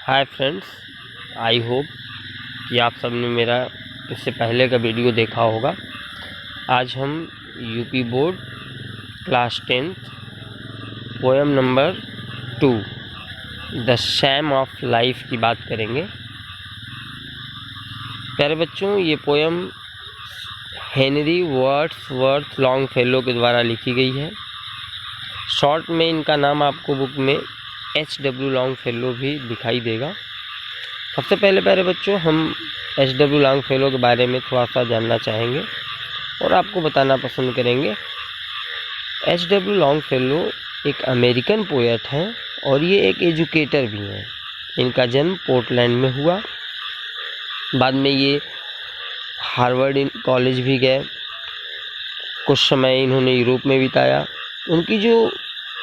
Hi friends, आई hope कि आप सब ने मेरा इससे पहले का वीडियो देखा होगा। आज हम UP board class 10th poem number 2 the sham of life की बात करेंगे। प्यारे बच्चों, ये पोएम हेनरी वर्ड्सवर्थ लॉन्गफेलो के द्वारा लिखी गई है। शॉर्ट में इनका नाम आपको बुक में H.W. लॉन्गफेलो भी दिखाई देगा। सबसे पहले प्यारे बच्चों, हम H.W. लॉन्गफेलो के बारे में थोड़ा सा जानना चाहेंगे और आपको बताना पसंद करेंगे। H.W. लॉन्गफेलो एक अमेरिकन पोएट हैं और ये एक एजुकेटर भी हैं। इनका जन्म पोर्टलैंड में हुआ। बाद में ये हार्वर्ड कॉलेज भी गए। कुछ समय इन्होंने यूरोप में बिताया। उनकी जो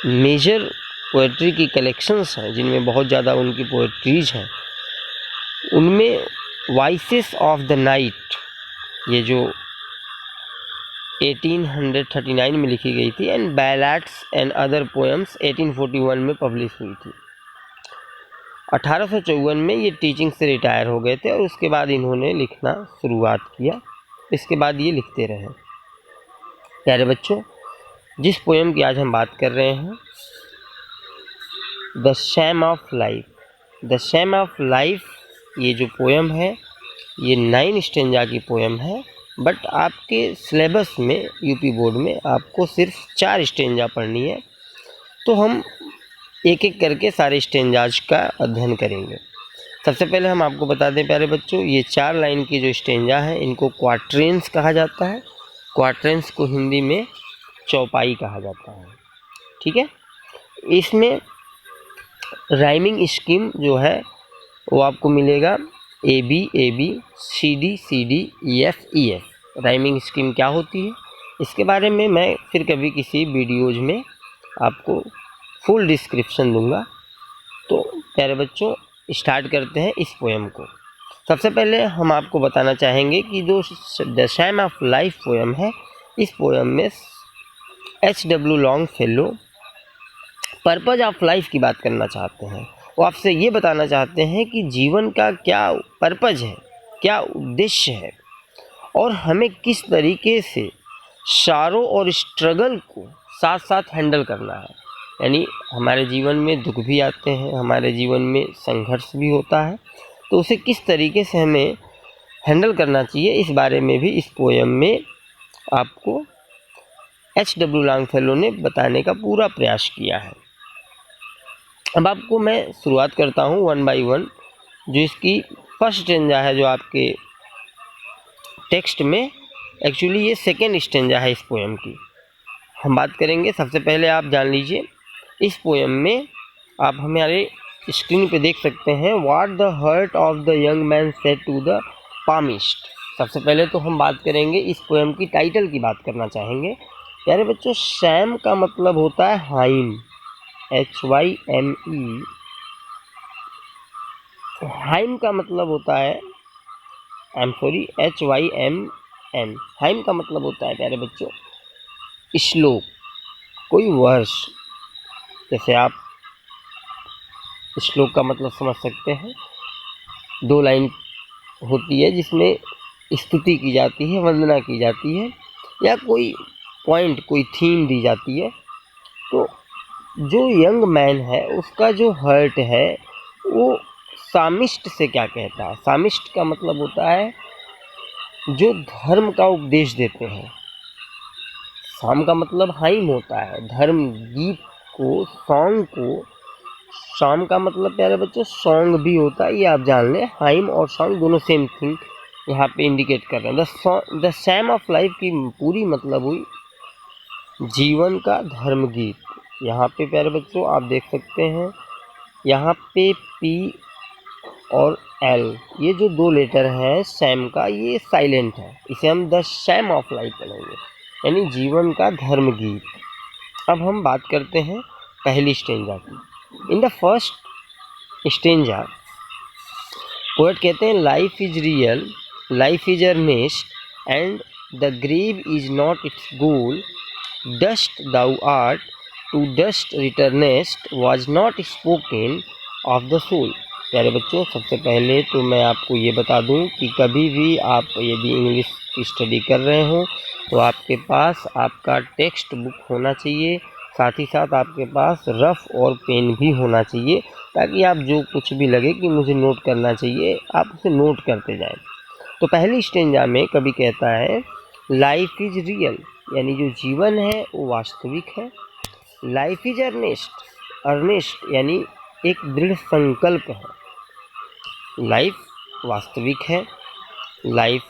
मेजर पोएट्री की कलेक्शंस हैं, जिनमें बहुत ज़्यादा उनकी पोएट्रीज हैं, उनमें वॉइसेस ऑफ द नाइट, ये जो 1839 में लिखी गई थी, and ballads and other poems 1841 में पब्लिश हुई थी। 1854 में ये टीचिंग से रिटायर हो गए थे और उसके बाद इन्होंने लिखना शुरुआत किया। इसके बाद ये लिखते रहे। प्यारे बच्चों, जिस पोएम की आज हम बात कर रहे हैं, the sham of life. The sham of life ये जो पोएम है, ये 9 स्टेंजा की पोएम है। बट आपके सिलेबस में यूपी बोर्ड में आपको सिर्फ 4 स्टेंजा पढ़नी है। तो हम एक एक करके सारे स्टेंजाज का अध्ययन करेंगे। सबसे पहले हम आपको बता दें प्यारे बच्चों, ये 4 लाइन की जो स्टेंजा है, इनको क्वाट्रेंस कहा जाता है। क्वाट्रेंस को हिंदी में चौपाई कहा जाता है। ठीक है। इसमें राइमिंग स्कीम जो है वो आपको मिलेगा AB CD CD EF EF। Rhyming scheme क्या होती है, इसके बारे में मैं फिर कभी किसी वीडियोज में आपको फुल डिस्क्रिप्शन दूंगा। तो प्यारे बच्चों, स्टार्ट करते हैं इस पोएम को। सबसे पहले हम आपको बताना चाहेंगे कि जो the sham of life poem है, इस पोएम में H.W. Longfellow purpose of life की बात करना चाहते हैं। वो आपसे ये बताना चाहते हैं कि जीवन का क्या पर्पज है, क्या उद्देश्य है, और हमें किस तरीके से सारों और स्ट्रगल को साथ साथ हैंडल करना है। यानी हमारे जीवन में दुख भी आते हैं, हमारे जीवन में संघर्ष भी होता है, तो उसे किस तरीके से हमें हैंडल करना चाहिए, इस बारे में भी इस पोएम में आपको H.W. लॉन्गफेलो ने बताने का पूरा प्रयास किया है। अब आपको मैं शुरुआत करता हूँ 1 by 1। जो इसकी फर्स्ट स्टेंजा है, जो आपके टेक्स्ट में, एक्चुअली ये सेकेंड स्टेंजा है इस पोएम की। हम बात करेंगे। सबसे पहले आप जान लीजिए, इस पोएम में आप हमारे स्क्रीन पे देख सकते हैं, what the heart of the young man said to the psalmist. सबसे पहले तो हम बात करेंगे इस पोएम की टाइटल की बात करना चाहेंगे। प्यारे बच्चों, शैम का मतलब होता है हाइम, HYME। हाइम का मतलब होता है HYMN। हाइम का मतलब होता है प्यारे बच्चों श्लोक, कोई वर्ष। जैसे आप श्लोक का मतलब समझ सकते हैं, 2 लाइन होती है जिसमें स्तुति की जाती है, वंदना की जाती है, या कोई पॉइंट, कोई थीम दी जाती है। तो जो यंग मैन है, उसका जो हर्ट है, वो सामिष्ट से क्या कहता है। सामिष्ट का मतलब होता है जो धर्म का उपदेश देते हैं। साम का मतलब हाइम होता है, धर्म गीत को, सॉन्ग को। शाम का मतलब प्यारे बच्चों सॉन्ग भी होता है, ये आप जान लें। हाइम और सॉन्ग दोनों सेम थिंग यहाँ पे इंडिकेट कर रहे हैं। द शैम ऑफ लाइफ की पूरी मतलब हुई जीवन का धर्म गीत। यहाँ पे प्यारे बच्चों आप देख सकते हैं, यहाँ पे P और L, ये जो 2 लेटर हैं शैम का, ये साइलेंट है। इसे हम द शैम ऑफ लाइफ कहेंगे, यानी जीवन का धर्म गीत। अब हम बात करते हैं पहली स्टेंजा की। In the first stanza poet कहते हैं, life is real, life is earnest, and the grave is not its goal. Dust thou art, to dust returnest, was not spoken of the soul। प्यारे बच्चों, सबसे पहले तो मैं आपको ये बता दूं कि कभी भी आप यदि इंग्लिश की स्टडी कर रहे हो तो आपके पास आपका टेक्स्ट बुक होना चाहिए, साथ ही साथ आपके पास रफ और पेन भी होना चाहिए, ताकि आप जो कुछ भी लगे कि मुझे नोट करना चाहिए आप उसे नोट करते जाएं। तो पहली स्टेंजा में कवि कहता है लाइफ इज रियल, यानी जो जीवन है वो वास्तविक है। लाइफ इज अर्नेस्ट यानी एक दृढ़ संकल्प है। लाइफ वास्तविक है, लाइफ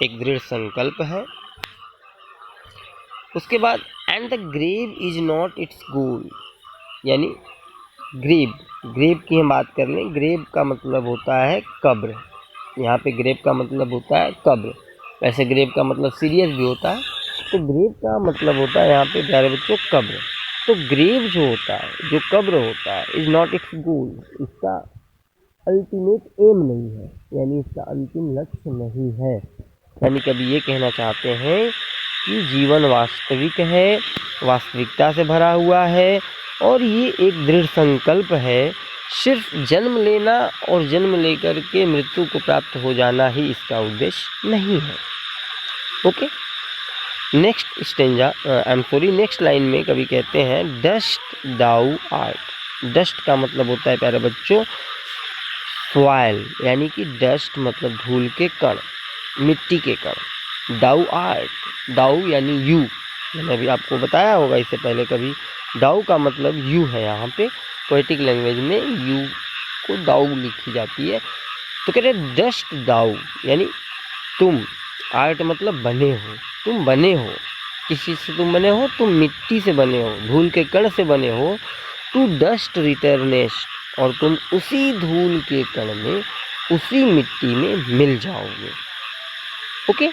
एक दृढ़ संकल्प है। उसके बाद and the grave is not its goal, यानी ग्रेव की हम बात कर लें, ग्रेव का मतलब होता है कब्र। यहाँ पे ग्रेव का मतलब होता है कब्र, वैसे ग्रेव का मतलब सीरियस भी होता है, तो ग्रेव का मतलब होता है यहाँ पे प्यारे बच्चों कब्र। तो ग्रेव जो होता है, जो कब्र होता है, इज नॉट इट्स गोल, इसका अल्टीमेट एम नहीं है, यानी इसका अंतिम लक्ष्य नहीं है। यानी कभी ये कहना चाहते हैं कि जीवन वास्तविक है, वास्तविकता से भरा हुआ है, और ये एक दृढ़ संकल्प है। सिर्फ जन्म लेना और जन्म लेकर के मृत्यु को प्राप्त हो जाना ही इसका उद्देश्य नहीं है। ओके, नेक्स्ट लाइन में कभी कहते हैं डस्ट दाउ आर्ट। डस्ट का मतलब होता है प्यारे बच्चों सॉइल, यानी कि डस्ट मतलब धूल के कण, मिट्टी के कण। दाउ आर्ट, दाउ यानी यू, मैंने अभी आपको बताया होगा इससे पहले कभी, दाउ का मतलब यू है। यहाँ पे पोएटिक लैंग्वेज में यू को दाउ लिखी जाती है। तो कह रहे डस्ट दाउ यानी तुम, आर्ट मतलब बने हो, तुम बने हो, किसी से तुम बने हो, तुम मिट्टी से बने हो, धूल के कण से बने हो। टू डस्ट रिटर्नेस्ट, और तुम उसी धूल के कण में, उसी मिट्टी में मिल जाओगे। Okay,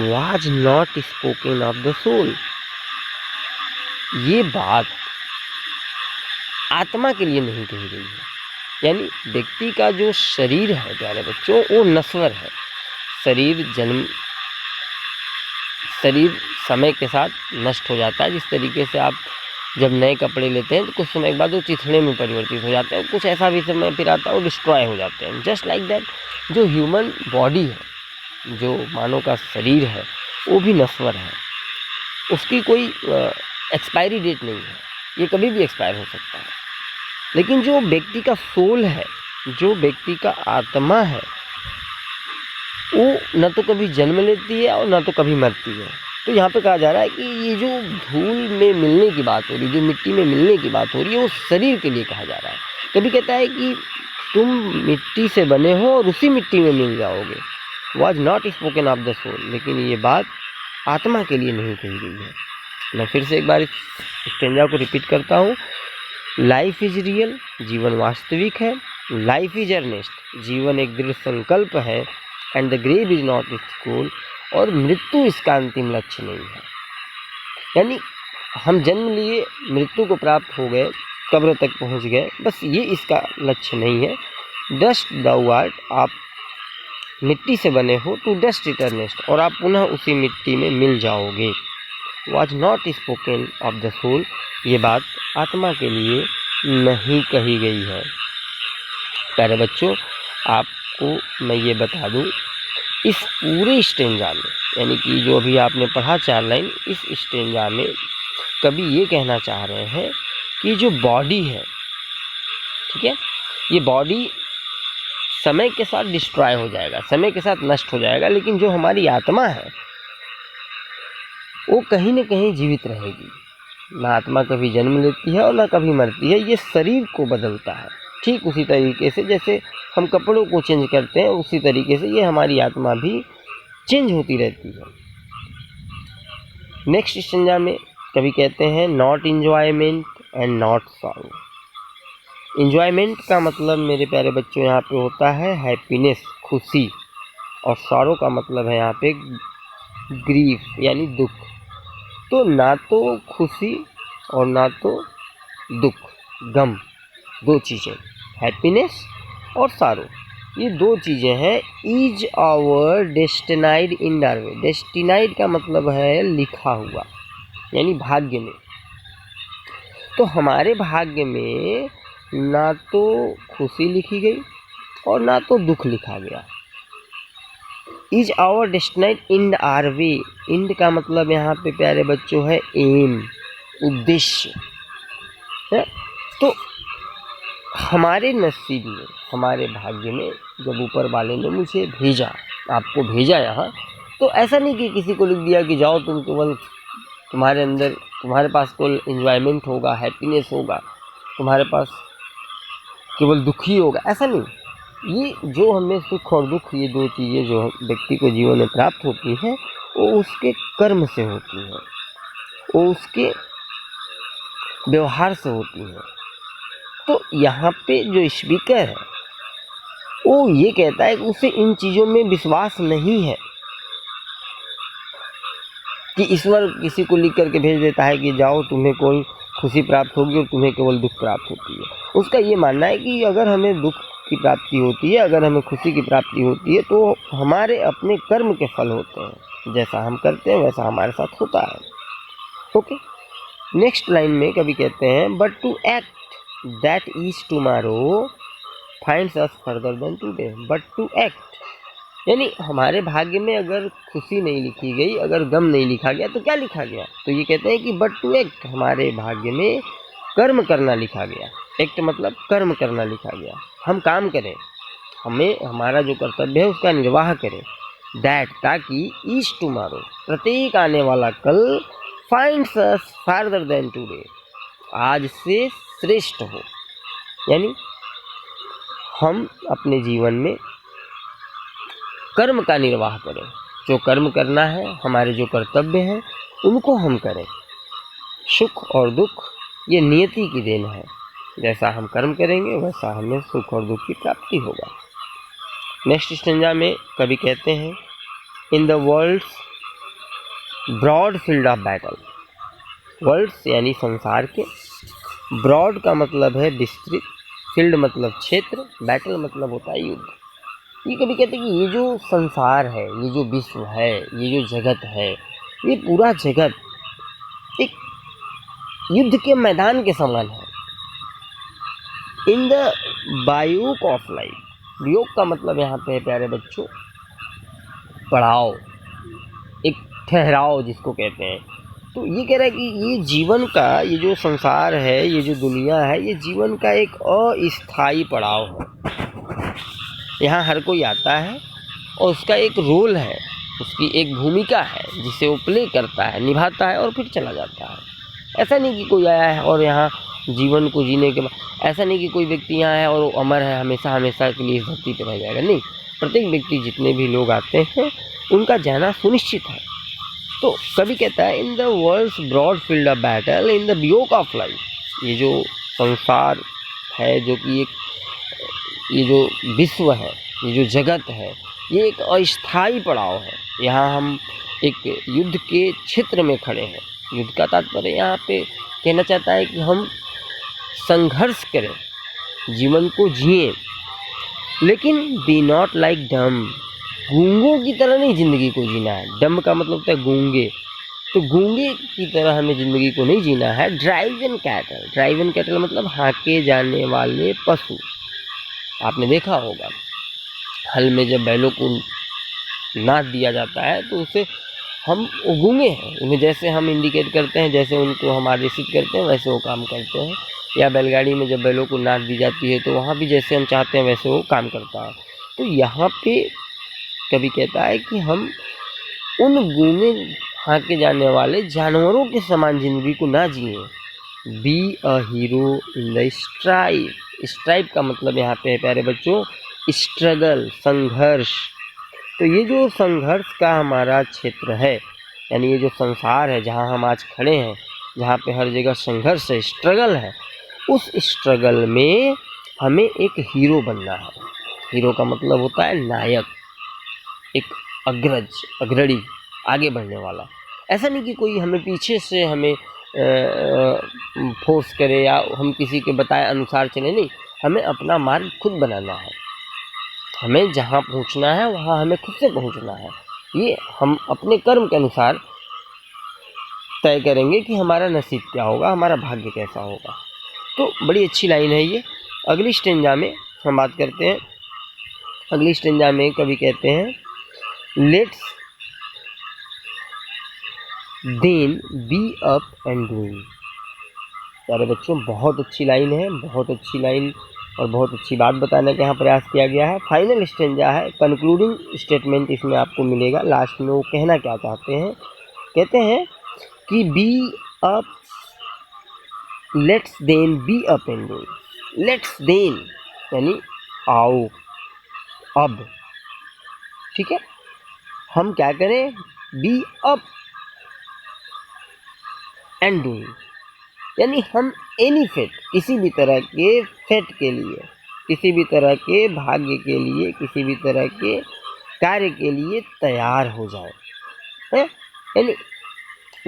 was not spoken of the soul, ये बात आत्मा के लिए नहीं कही गई है। यानी व्यक्ति का जो शरीर है प्यारे बच्चों वो नश्वर है। शरीर समय के साथ नष्ट हो जाता है। जिस तरीके से आप जब नए कपड़े लेते हैं तो कुछ समय के बाद वो चिथड़े में परिवर्तित हो जाते हैं, कुछ ऐसा भी समय फिर आता है वो डिस्ट्रॉय हो जाते हैं। जस्ट लाइक दैट जो ह्यूमन बॉडी है, जो मानव का शरीर है, वो भी नश्वर है, उसकी कोई एक्सपायरी डेट नहीं है, ये कभी भी एक्सपायर हो सकता है। लेकिन जो व्यक्ति का सोल है, जो व्यक्ति का आत्मा है, वो न तो कभी जन्म लेती है और न तो कभी मरती है। तो यहाँ पे कहा जा रहा है कि ये जो धूल में मिलने की बात हो रही है, जो मिट्टी में मिलने की बात हो रही है, वो शरीर के लिए कहा जा रहा है। कभी कहता है कि तुम मिट्टी से बने हो और उसी मिट्टी में मिल जाओगे। Was not spoken of the soul, लेकिन ये बात आत्मा के लिए नहीं कही गई है। मैं फिर से एक बार इस स्टेंजा को रिपीट करता हूँ। लाइफ इज रियल, जीवन वास्तविक है। लाइफ इज अर्नेस्ट, जीवन एक दृढ़ संकल्प है। And the grave is not its goal, और मृत्यु इसका अंतिम लक्ष्य नहीं है। यानी हम जन्म लिए, मृत्यु को प्राप्त हो गए, कब्र तक पहुंच गए, बस ये इसका लक्ष्य नहीं है। डस्ट दाउ आर्ट, आप मिट्टी से बने हो, टू डस्ट रिटर्नेस्ट, और आप पुनः उसी मिट्टी में मिल जाओगे। Was not spoken of the soul, ये बात आत्मा के लिए नहीं कही गई है। प्यारे बच्चों, आपको मैं ये बता दूं, इस पूरे स्टेंजा में, यानी कि जो अभी आपने पढ़ा 4 लाइन, इस स्टेंजा में कभी ये कहना चाह रहे हैं कि जो बॉडी है, ठीक है, ये बॉडी समय के साथ डिस्ट्रॉय हो जाएगा, समय के साथ नष्ट हो जाएगा, लेकिन जो हमारी आत्मा है वो कहीं न कहीं जीवित रहेगी। ना आत्मा कभी जन्म लेती है और ना कभी मरती है, ये शरीर को बदलता है। ठीक उसी तरीके से जैसे हम कपड़ों को चेंज करते हैं, उसी तरीके से ये हमारी आत्मा भी चेंज होती रहती है। नेक्स्ट स्टेंजा में कभी कहते हैं not enjoyment and not sorrow. Enjoyment का मतलब मेरे प्यारे बच्चों यहाँ पे होता है हैप्पीनेस, खुशी, और सॉरो का मतलब है यहाँ पे ग्रीफ यानी दुख। तो ना तो खुशी और ना तो दुख, गम, दो चीज़ें, हैप्पीनेस और सारो, ये दो चीज़ें हैं। इज आवर डेस्टिनाइड इन डार्वे, डेस्टिनाइड का मतलब है लिखा हुआ, यानी भाग्य में। तो हमारे भाग्य में ना तो खुशी लिखी गई और ना तो दुख लिखा गया। Is our destined end or way, end का मतलब यहाँ पे प्यारे बच्चों है एम, उद्देश्य है। तो हमारे नसीब में, हमारे भाग्य में जब ऊपर वाले ने मुझे भेजा, आपको भेजा यहाँ, तो ऐसा नहीं कि किसी को लिख दिया कि जाओ तुम केवल, तुम्हारे अंदर, तुम्हारे पास केवल एंजॉयमेंट होगा, हैप्पीनेस होगा, तुम्हारे पास केवल दुख ही होगा, ऐसा नहीं। ये जो हमें सुख और दुख, ये दो चीज़ें जो व्यक्ति को जीवन में प्राप्त होती हैं, वो उसके कर्म से होती हैं, वो उसके व्यवहार से होती हैं। तो यहाँ पे जो स्पीकर है वो ये कहता है कि उसे इन चीज़ों में विश्वास नहीं है, कि ईश्वर किसी को लिख करके भेज देता है कि जाओ तुम्हें कोई खुशी प्राप्त होगी और तुम्हें केवल दुख प्राप्त होती है। उसका ये मानना है कि अगर हमें दुख की प्राप्ति होती है, अगर हमें खुशी की प्राप्ति होती है, तो हमारे अपने कर्म के फल होते हैं, जैसा हम करते हैं वैसा हमारे साथ होता है। ओके, नेक्स्ट लाइन में कभी कहते हैं but to act that is tomorrow finds us further than today. But to act यानी हमारे भाग्य में अगर खुशी नहीं लिखी गई, अगर गम नहीं लिखा गया, तो क्या लिखा गया? तो ये कहते हैं कि बट टू एक्ट, हमारे भाग्य में कर्म करना लिखा गया। एक्ट मतलब कर्म करना लिखा गया, हम काम करें, हमें हमारा जो कर्तव्य है उसका निर्वाह करें। दैट ताकि ईच टुमारो प्रत्येक आने वाला कल, फाइंड्स अस फार्दर देन टुडे आज से श्रेष्ठ हो। यानी हम अपने जीवन में कर्म का निर्वाह करें, जो कर्म करना है, हमारे जो कर्तव्य हैं उनको हम करें। सुख और दुख ये नियति की देन है, जैसा हम कर्म करेंगे वैसा हमें सुख और दुख की प्राप्ति होगा। नेक्स्ट स्टेंजा में कवि कहते हैं in the world's broad field of battle. World's यानी संसार के, ब्रॉड का मतलब है विस्तृत, फील्ड मतलब क्षेत्र, बैटल मतलब होता है युद्ध। ये कभी कहते हैं कि ये जो संसार है, ये जो विश्व है, ये जो जगत है, ये पूरा जगत एक युद्ध के मैदान के समान है। इन द बायूक ऑफ लाइफ, वियोग का मतलब यहाँ पे है प्यारे बच्चों पड़ाव, एक ठहराव जिसको कहते हैं। तो ये कह रहा है कि ये जीवन का, ये जो संसार है, ये जो दुनिया है, ये जीवन का एक अस्थायी पड़ाव है। यहाँ हर कोई आता है और उसका एक रोल है, उसकी एक भूमिका है जिसे वो प्ले करता है, निभाता है और फिर चला जाता है। ऐसा नहीं कि कोई आया है और यहाँ जीवन को जीने के बाद, ऐसा नहीं कि कोई व्यक्ति यहाँ है और वो अमर है, हमेशा हमेशा के लिए इस धरती पर रह जाएगा। नहीं, प्रत्येक व्यक्ति, जितने भी लोग आते हैं उनका जाना सुनिश्चित है। तो कभी कहता है in the world's broad field of battle in the bivouac of life, ये जो संसार है, जो कि एक, ये जो विश्व है, ये जो जगत है, ये एक अस्थायी पड़ाव है। यहाँ हम एक युद्ध के क्षेत्र में खड़े हैं। युद्ध का तात्पर्य यहाँ पे कहना चाहता है कि हम संघर्ष करें, जीवन को जिए, लेकिन बी नॉट लाइक डम, गूंगों की तरह नहीं ज़िंदगी को जीना है। डम का मतलब होता है गूंगे, तो गूंगे की तरह हमें ज़िंदगी को नहीं जीना है। Drive and cattle, drive and cattle मतलब हाँके जाने वाले पशु। आपने देखा होगा हल में जब बैलों को नाद दिया जाता है तो उसे हम गूंगे हैं, उन्हें जैसे हम इंडिकेट करते हैं, जैसे उनको हम आदेशित करते हैं, वैसे वो काम करते हैं। या बैलगाड़ी में जब बैलों को नाद दी जाती है तो वहाँ भी जैसे हम चाहते हैं वैसे वो काम करता है। तो यहाँ पे कभी कहता है कि हम उन गूंगे हाँके जाने वाले जानवरों के समान ज़िंदगी को ना जिए। Be a hero in the stripe, stripe का मतलब यहाँ पे है प्यारे बच्चों स्ट्रगल, संघर्ष। तो ये जो संघर्ष का हमारा क्षेत्र है, यानी ये जो संसार है जहाँ हम आज खड़े हैं, जहाँ पे हर जगह संघर्ष है, स्ट्रगल है, उस स्ट्रगल में हमें एक हीरो बनना है। हीरो का मतलब होता है नायक, एक अग्रज, अग्रणी, आगे बढ़ने वाला। ऐसा नहीं कि कोई हमें पीछे से हमें फोर्स करे या हम किसी के बताए अनुसार चले, नहीं, हमें अपना मार्ग खुद बनाना है। हमें जहाँ पहुँचना है वहाँ हमें खुद से पहुँचना है। ये हम अपने कर्म के अनुसार तय करेंगे कि हमारा नसीब क्या होगा, हमारा भाग्य कैसा होगा। तो बड़ी अच्छी लाइन है ये। अगली स्टेंजा में हम बात करते हैं अगली स्टेंजा में कवि कहते हैं let's then be up and doing. प्यारे बच्चों, बहुत अच्छी लाइन है, बहुत अच्छी लाइन और बहुत अच्छी बात बताने का यहाँ प्रयास किया गया है। फाइनल स्टेंजा है, कंक्लूडिंग स्टेटमेंट इसमें आपको मिलेगा। लास्ट में वो कहना क्या चाहते हैं, कहते हैं कि be up, let's then be up and doing. Let's then यानी आओ, अब, ठीक है, हम क्या करें, बी अप एंड डूइंग, यानी हम एनी फेट, किसी भी तरह के फेट के लिए, किसी भी तरह के भाग्य के लिए, किसी भी तरह के कार्य के लिए तैयार हो जाए, है, यानी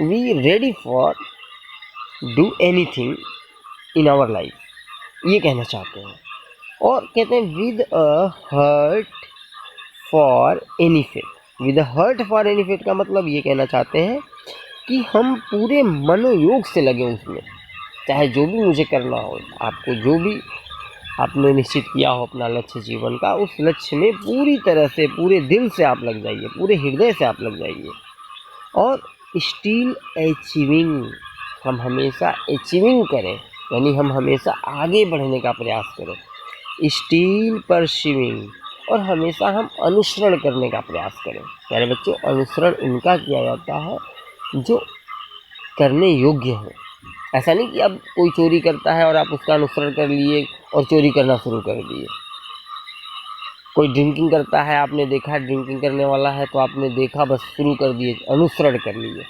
we ready for do anything in our life, ये कहना चाहते हैं। और कहते हैं with a heart for any fate. With a heart for any fate का मतलब ये कहना चाहते हैं कि हम पूरे मनोयोग से लगे उसमें, चाहे जो भी मुझे करना हो, आपको जो भी आपने निश्चित किया हो अपना लक्ष्य जीवन का, उस लक्ष्य में पूरी तरह से, पूरे दिल से आप लग जाइए, पूरे हृदय से आप लग जाइए। और स्टिल अचीविंग, हम हमेशा अचीविंग करें, यानी हम हमेशा आगे बढ़ने का प्रयास करें। स्टिल परसिविंग, और हमेशा हम अनुसरण करने का प्रयास करें। प्यारे बच्चों, अनुसरण उनका किया जाता है जो करने योग्य हो। ऐसा नहीं कि अब कोई चोरी करता है और आप उसका अनुसरण कर लिए और चोरी करना शुरू कर दिए। कोई ड्रिंकिंग करता है, आपने देखा ड्रिंकिंग करने वाला है तो आपने देखा बस शुरू कर दिए, अनुसरण कर लिए,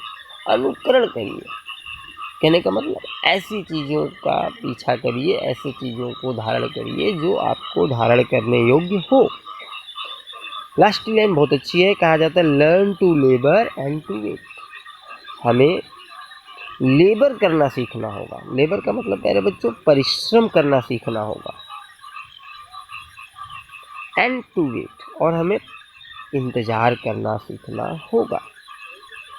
अनुकरण करिए। कहने का मतलब ऐसी चीज़ों का पीछा करिए, ऐसी चीज़ों को धारण करिए जो आपको धारण करने योग्य हो। लास्ट लाइन बहुत अच्छी है, कहा जाता है learn to labour and to wait. हमें लेबर करना सीखना होगा। लेबर का मतलब प्यारे बच्चों परिश्रम करना सीखना होगा। एंड टू वेट, और हमें इंतज़ार करना सीखना होगा।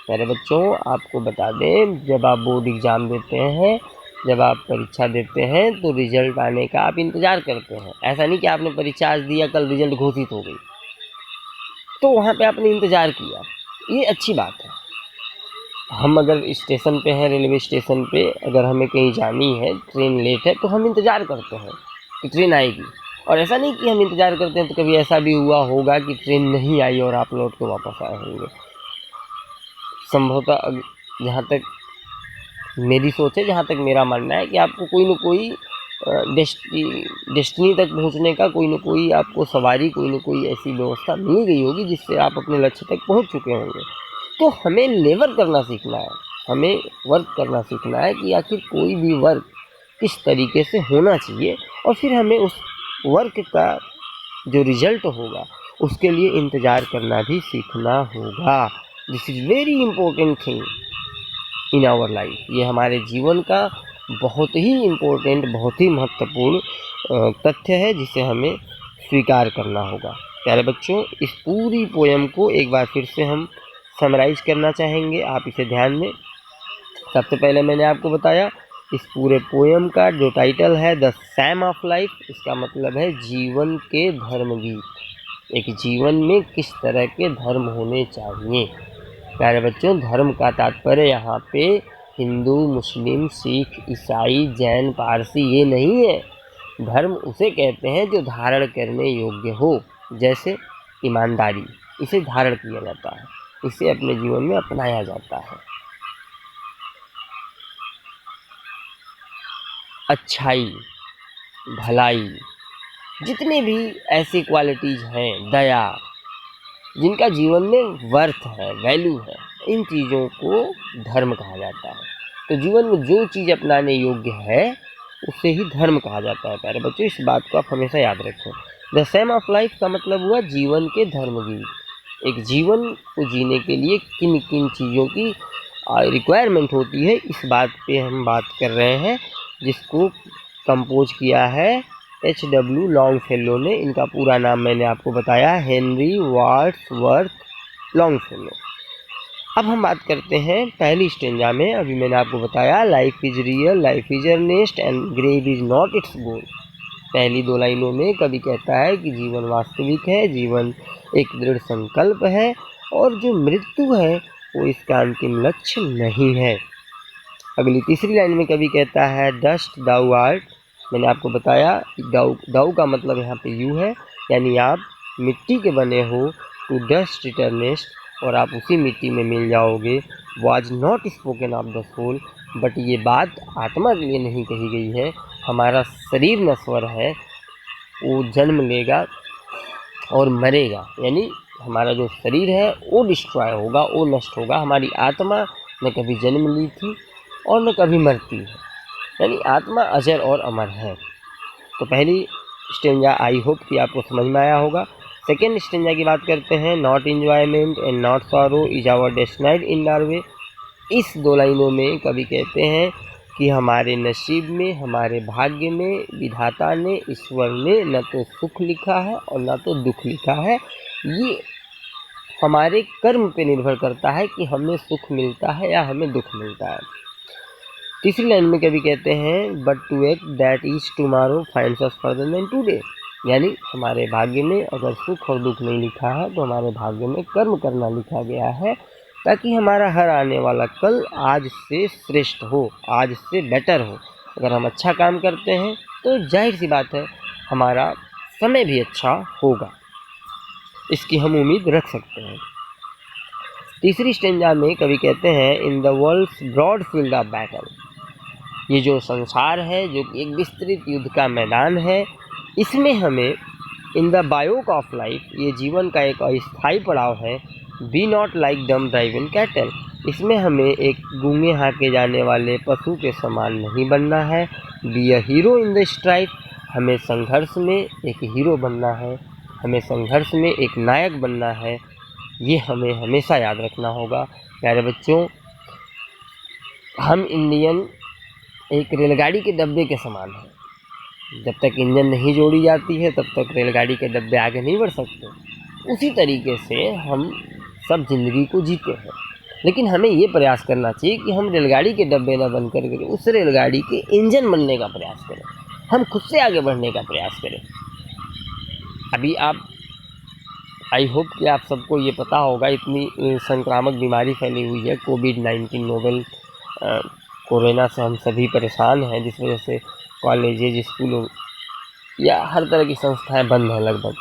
प्यारे बच्चों, आपको बता दें, जब आप बोर्ड एग्ज़ाम देते हैं, जब आप परीक्षा देते हैं तो रिजल्ट आने का आप इंतज़ार करते हैं। ऐसा नहीं कि आपने परीक्षा आज दिया, कल रिजल्ट घोषित हो गई, तो वहाँ पे आपने इंतज़ार किया, ये अच्छी बात है। हम अगर स्टेशन पे हैं, रेलवे स्टेशन पे, अगर हमें कहीं जानी है, ट्रेन लेट है, तो हम इंतज़ार करते हैं कि ट्रेन आएगी। और ऐसा नहीं कि हम इंतज़ार करते हैं तो कभी ऐसा भी हुआ होगा कि ट्रेन नहीं आई और आप लौट के वापस आए होंगे। संभवतः जहाँ तक मेरी सोच है, जहाँ तक मेरा मानना है कि आपको कोई न कोई डेस्टिनी तक पहुँचने का कोई न कोई आपको सवारी, कोई न कोई ऐसी व्यवस्था मिल गई होगी जिससे आप अपने लक्ष्य तक पहुँच चुके होंगे। तो हमें लेबर करना सीखना है, हमें वर्क करना सीखना है कि आखिर कोई भी वर्क किस तरीके से होना चाहिए, और फिर हमें उस वर्क का जो रिजल्ट होगा उसके लिए इंतज़ार करना भी सीखना होगा। This is very important thing in our life. ये हमारे जीवन का बहुत ही इम्पोर्टेंट, बहुत ही महत्वपूर्ण तथ्य है जिसे हमें स्वीकार करना होगा। प्यारे बच्चों, इस पूरी पोयम को एक बार फिर से हम समराइज करना चाहेंगे, आप इसे ध्यान दें। सबसे पहले मैंने आपको बताया इस पूरे पोयम का जो टाइटल है द सैम ऑफ लाइफ, इसका मतलब है जीवन के धर्म गीत। एक जीवन में किस तरह के धर्म होने चाहिए। प्यारे बच्चों, धर्म का तात्पर्य यहाँ पे हिंदू, मुस्लिम, सिख, ईसाई, जैन, पारसी ये नहीं है। धर्म उसे कहते हैं जो धारण करने योग्य हो। जैसे ईमानदारी, इसे धारण किया जाता है, इसे अपने जीवन में अपनाया जाता है। अच्छाई, भलाई, जितने भी ऐसी क्वालिटीज़ हैं, दया, जिनका जीवन में वर्थ है, वैल्यू है, इन चीज़ों को धर्म कहा जाता है। तो जीवन में जो चीज़ अपनाने योग्य है उसे ही धर्म कहा जाता है। प्यारे बच्चों, इस बात को आप हमेशा याद रखें। द सैम ऑफ लाइफ का मतलब हुआ जीवन के धर्म गीत। एक जीवन को जीने के लिए किन किन चीज़ों की रिक्वायरमेंट होती है, इस बात पे हम बात कर रहे हैं, जिसको कंपोज किया है H.W. लॉन्गफेलो ने। इनका पूरा नाम मैंने आपको बताया, हेनरी वर्ड्सवर्थ लॉन्गफेलो। अब हम बात करते हैं पहली स्टेंजा में। अभी मैंने आपको बताया life is real, life is earnest and grave is not its goal. पहली 2 लाइनों में कवि कहता है कि जीवन वास्तविक है, जीवन एक दृढ़ संकल्प है और जो मृत्यु है वो इसका अंतिम लक्ष्य नहीं है। अगली तीसरी लाइन में कवि कहता है डस्ट दाउ आर्ट। मैंने आपको बताया दाउ दाउ का मतलब यहाँ पे यू है, यानी आप मिट्टी के बने हो, टू डस्ट रिटर्नेस्ट, और आप उसी मिट्टी में मिल जाओगे। Was not spoken of the soul, but ये बात आत्मा के लिए नहीं कही गई है। हमारा शरीर नश्वर है, वो जन्म लेगा और मरेगा, यानी हमारा जो शरीर है वो डिस्ट्रॉय होगा, वो नष्ट होगा। हमारी आत्मा न कभी जन्म ली थी और न कभी मरती है, यानी आत्मा अजर और अमर है। तो पहली स्टेंजा आई होप कि आपको समझ में आया होगा। सेकेंड स्टेंजा की बात करते हैं। Not enjoyment and not sorrow is our destined end or way. इस 2 लाइनों में कवि कहते हैं कि हमारे नसीब में, हमारे भाग्य में विधाता ने, ईश्वर ने न तो सुख लिखा है और न तो दुख लिखा है। ये हमारे कर्म पे निर्भर करता है कि हमें सुख मिलता है या हमें दुख मिलता है। तीसरी लाइन में कवि कहते हैं but to act that is tomorrow finds us further than today, यानी हमारे भाग्य में अगर सुख और दुख नहीं लिखा है तो हमारे भाग्य में कर्म करना लिखा गया है, ताकि हमारा हर आने वाला कल आज से श्रेष्ठ हो, आज से बेटर हो। अगर हम अच्छा काम करते हैं तो जाहिर सी बात है हमारा समय भी अच्छा होगा, इसकी हम उम्मीद रख सकते हैं। तीसरी स्टेंजा में कवि कहते हैं in the world's broad field of battle, ये जो संसार है जो एक विस्तृत युद्ध का मैदान है, इसमें हमें in the bivouac of life, ये जीवन का एक अस्थायी पड़ाव है। Be not like dumb driven cattle, इसमें हमें एक गूंगे हाँके जाने वाले पशु के समान नहीं बनना है। Be a hero in the strife, हमें संघर्ष में एक हीरो बनना है, हमें संघर्ष में एक नायक बनना है। ये हमें हमेशा याद रखना होगा। प्यारे बच्चों, हम इंडियन एक रेलगाड़ी के डब्बे के समान है। जब तक इंजन नहीं जोड़ी जाती है तब तक रेलगाड़ी के डब्बे आगे नहीं बढ़ सकते। उसी तरीके से हम सब जिंदगी को जीते हैं, लेकिन हमें ये प्रयास करना चाहिए कि हम रेलगाड़ी के डब्बे न बन कर उस रेलगाड़ी के इंजन बनने का प्रयास करें, हम खुद से आगे बढ़ने का प्रयास करें। अभी आप आई होप कि आप सबको ये पता होगा, इतनी संक्रामक बीमारी फैली हुई है कोविड-19 नोवेल कोरोना से हम सभी परेशान हैं, जिस वजह से कॉलेजेज, स्कूलों या हर तरह की संस्थाएं बंद हैं लगभग।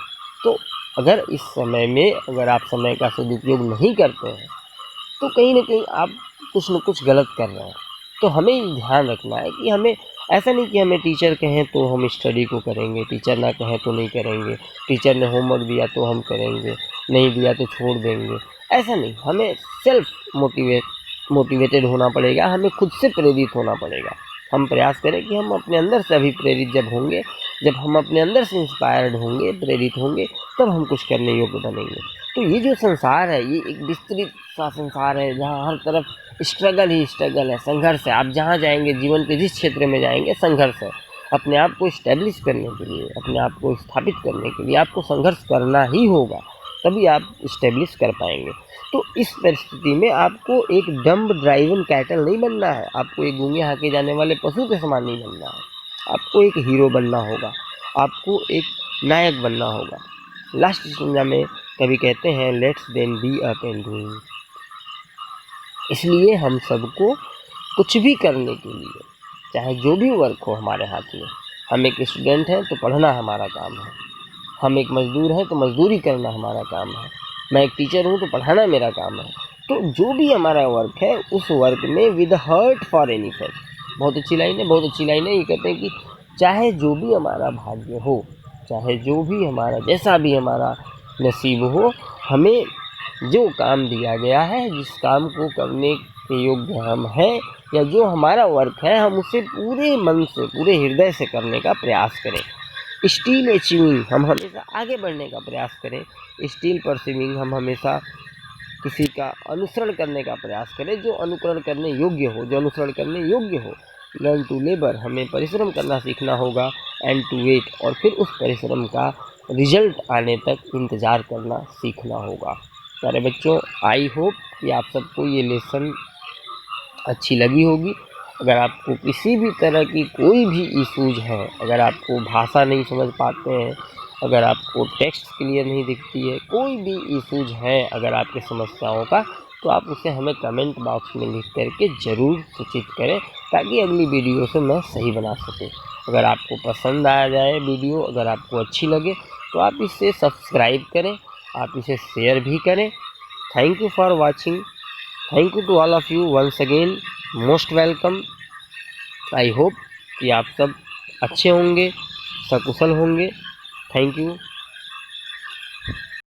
तो अगर इस समय में अगर आप समय का सदुपयोग नहीं करते हैं तो कहीं ना कहीं आप कुछ न कुछ गलत कर रहे हैं। तो हमें ध्यान रखना है कि हमें ऐसा नहीं कि हमें टीचर कहें तो हम स्टडी को करेंगे, टीचर ना कहें तो नहीं करेंगे, टीचर ने होमवर्क दिया तो हम करेंगे, नहीं दिया तो छोड़ देंगे। ऐसा नहीं, हमें सेल्फ मोटिवेटेड होना पड़ेगा, हमें खुद से प्रेरित होना पड़ेगा। हम प्रयास करें कि हम अपने अंदर से अभी प्रेरित जब होंगे, जब हम अपने अंदर से इंस्पायर्ड होंगे, प्रेरित होंगे, तब हम कुछ करने योग्य बनेंगे। तो ये जो संसार है ये एक विस्तृत सा संसार है जहाँ हर तरफ स्ट्रगल ही स्ट्रगल है, संघर्ष है। आप जहाँ जाएंगे, जीवन के जिस क्षेत्र में जाएंगे, संघर्ष है। अपने आप को इस्टेब्लिश करने के लिए, अपने आप को स्थापित करने के लिए आपको संघर्ष करना ही होगा, तभी आप इस्टेब्लिश कर पाएंगे। तो इस परिस्थिति में आपको एक डम्ब ड्राइवन कैटल नहीं बनना है, आपको एक गूंगे हाँके जाने वाले पशु के समान नहीं बनना है, आपको एक हीरो बनना होगा, आपको एक नायक बनना होगा। लास्ट स्टेंजा में कभी कहते हैं let's then be up and doing. इसलिए हम सबको कुछ भी करने के लिए, चाहे जो भी वर्क हो हमारे हाथ में, हम एक स्टूडेंट हैं तो पढ़ना हमारा काम है, हम एक मज़दूर हैं तो मज़दूरी करना हमारा काम है, मैं एक टीचर हूँ तो पढ़ाना मेरा काम है। तो जो भी हमारा वर्क है उस वर्क में with heart for any faith. बहुत अच्छी लाइन है, बहुत अच्छी लाइन है। ये कहते हैं कि चाहे जो भी हमारा भाग्य हो, चाहे जो भी हमारा, जैसा भी हमारा नसीब हो, हमें जो काम दिया गया है, जिस काम को करने के योग्य हम हैं, या जो हमारा वर्क है, हम उसे पूरे मन से, पूरे हृदय से करने का प्रयास करें। स्टिल अचीविंग, हम हमेशा आगे बढ़ने का प्रयास करें। स्टिल परसिविंग, हम हमेशा किसी का अनुसरण करने का प्रयास करें जो अनुकरण करने योग्य हो, जो अनुसरण करने योग्य हो। लर्न टू लेबर, हमें परिश्रम करना सीखना होगा। एंड टू वेट, और फिर उस परिश्रम का रिजल्ट आने तक इंतज़ार करना सीखना होगा। प्यारे बच्चों, आई होप कि आप सबको ये लेसन अच्छी लगी होगी अगर आपको किसी भी तरह की कोई भी इशूज़ है, अगर आपको भाषा नहीं समझ पाते हैं, अगर आपको टेक्स्ट क्लियर नहीं दिखती है, कोई भी इशूज़ है अगर आपकी समस्याओं का, तो आप उसे हमें कमेंट बॉक्स में लिख करके ज़रूर सूचित करें, ताकि अगली वीडियो से मैं सही बना सकूँ। अगर आपको पसंद आ जाए वीडियो, अगर आपको अच्छी लगे, तो आप इसे सब्सक्राइब करें, आप इसे शेयर भी करें। Thank you for watching. Thank you to all of you once again, most welcome. I hope कि आप सब अच्छे होंगे, सकुशल होंगे। Thank you.